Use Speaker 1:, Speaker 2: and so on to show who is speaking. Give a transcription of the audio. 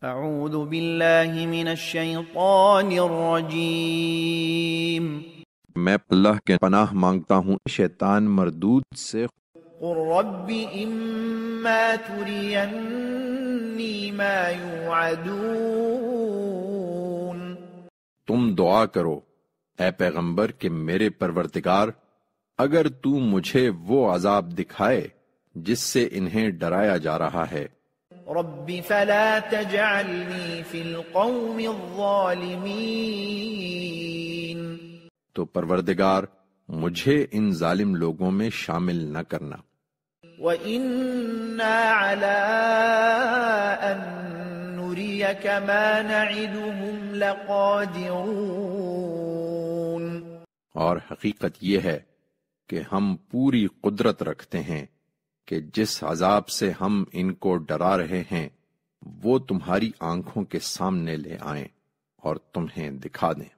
Speaker 1: اعوذ باللہ من الشیطان الرجیم
Speaker 2: میں اللہ کے پناہ مانگتا ہوں شیطان مردود سے۔
Speaker 1: قل رب اما ترینی ما یوعدون،
Speaker 2: تم دعا کرو اے پیغمبر کہ میرے پروردگار اگر تو مجھے وہ عذاب دکھائے جس سے انہیں ڈرایا جا رہا ہے۔
Speaker 1: رب فلا تجعلنی فی القوم الظالمین،
Speaker 2: تو پروردگار مجھے ان ظالم لوگوں میں شامل نہ کرنا۔
Speaker 1: وَإِنَّا عَلَىٰ أَن نُّرِيَكَ مَا نَعِدُهُمْ لَقَادِرُونَ،
Speaker 2: اور حقیقت یہ ہے کہ ہم پوری قدرت رکھتے ہیں کہ جس عذاب سے ہم ان کو ڈرا رہے ہیں وہ تمہاری آنکھوں کے سامنے لے آئیں اور تمہیں دکھا دیں۔